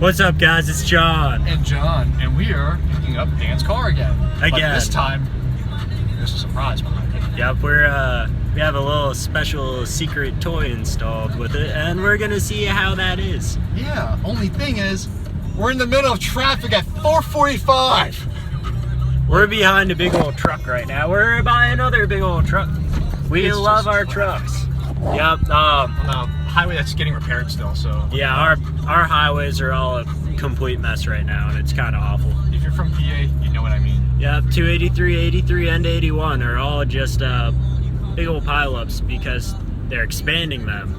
What's up, guys? It's John. And John, and we are picking up Dan's car again. But this time, there's a surprise behind it. Yep, we have a little special secret toy installed with it, and we're gonna see how that is. Yeah, only thing is, we're in the middle of traffic at 4:45. We're behind a big old truck right now. We're by another big old truck. We love our trucks. Yep. On a highway that's getting repaired still, so. Yeah, our highways are all a complete mess right now, and it's kind of awful. If you're from PA, you know what I mean. Yep, 283, 83, and 81 are all just big old pileups because they're expanding them.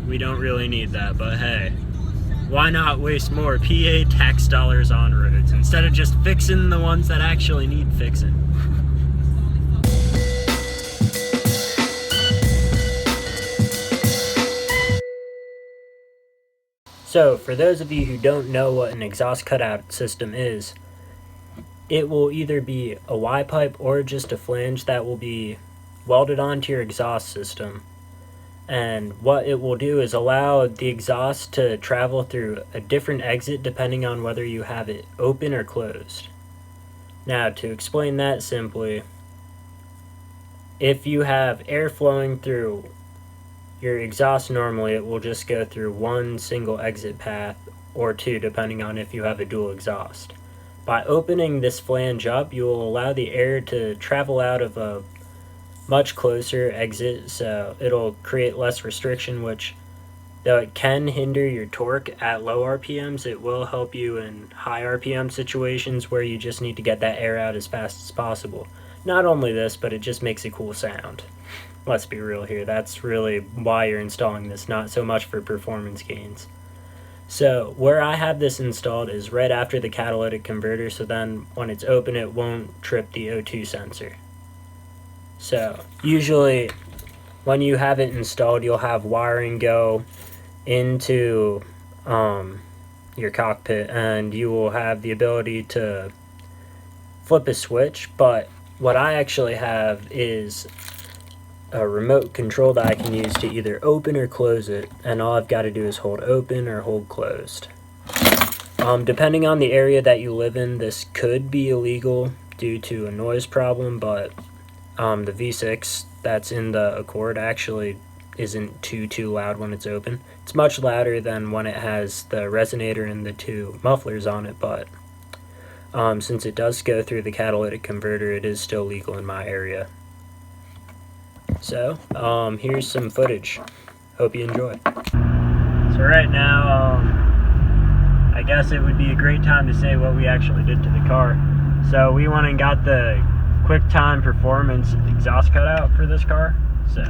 We don't really need that, but hey, why not waste more PA tax dollars on roads instead of just fixing the ones that actually need fixing? So, for those of you who don't know what an exhaust cutout system is, it will either be a Y-pipe or just a flange that will be welded onto your exhaust system. And what it will do is allow the exhaust to travel through a different exit depending on whether you have it open or closed. Now, to explain that simply, if you have air flowing through your exhaust normally, it will just go through one single exit path or two depending on if you have a dual exhaust. By opening this flange up, you will allow the air to travel out of a much closer exit, so it'll create less restriction, which, though it can hinder your torque at low RPMs, it will help you in high RPM situations where you just need to get that air out as fast as possible. Not only this, but it just makes a cool sound. Let's be real here, that's really why you're installing this, not so much for performance gains. So where I have this installed is right after the catalytic converter, so then when it's open it won't trip the O2 sensor. So usually when you have it installed, you'll have wiring go into your cockpit, and you will have the ability to flip a switch, but what I actually have is a remote control that I can use to either open or close it, and all I've got to do is hold open or hold closed. Depending on the area that you live in, this could be illegal due to a noise problem, but the V6 that's in the Accord actually isn't too loud when it's open. It's much louder than when it has the resonator and the two mufflers on it, but since it does go through the catalytic converter, it is still legal in my area. So, here's some footage. Hope you enjoy. So right now, I guess it would be a great time to say what we actually did to the car. So we went and got the QuickTime Performance exhaust cutout for this car. So,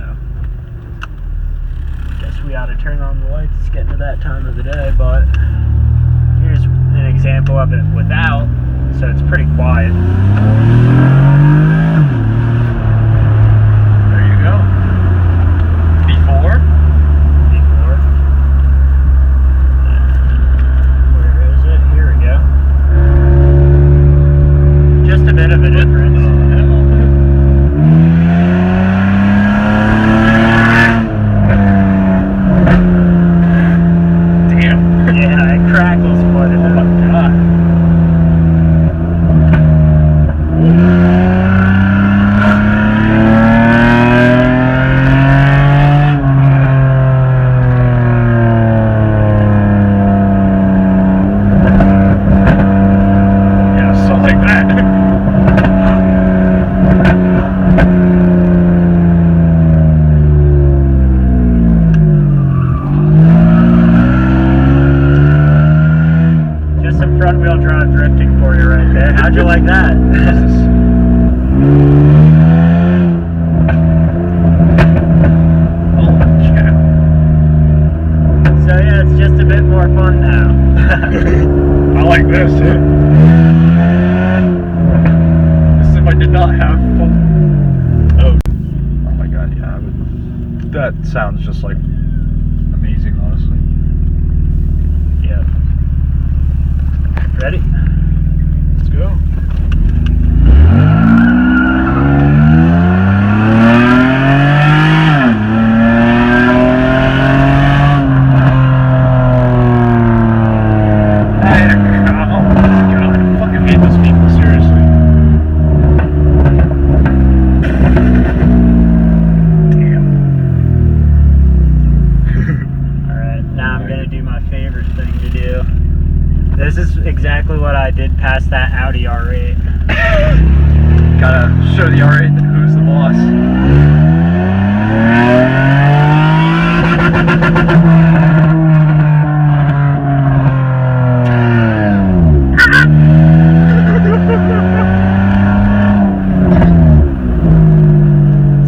guess we ought to turn on the lights. It's getting to that time of the day, but here's an example of it without, so it's pretty quiet. Front-wheel drive drifting for you right there. How'd you like that? Holy cow. So yeah, it's just a bit more fun now. I like this. As if I did not have full... Oh my god, yeah. That sounds just like amazing, honestly. Yeah. Ready? Let's go. Alright, now I'm gonna do my favorite thing to do. This is exactly what I did past that Audi R8. Gotta show the R8 that who's the boss.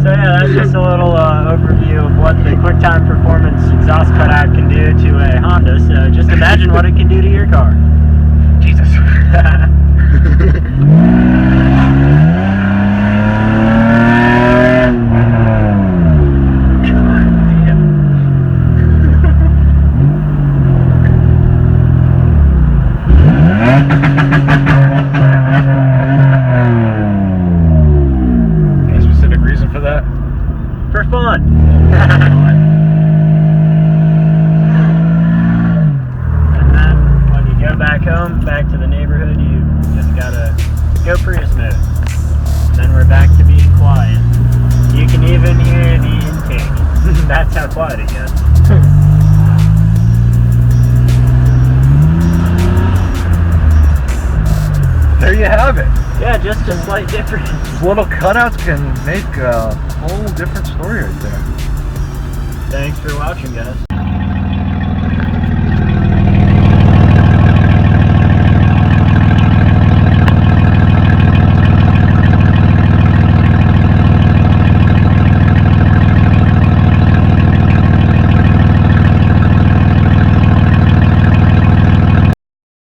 So yeah, that's just a little overview of what the QuickTime Performance exhaust cutout can do to a Honda. So just imagine what it can do to your car. Jesus. Any specific reason for that? For fun. And then when you go back home, back to the neighborhood, you just gotta go Prius mode. And then we're back to being quiet. You can even hear the intake. That's how quiet it gets. There you have it. Yeah, just a slight difference. These little cutouts can make a whole different story right there. Thanks for watching, guys.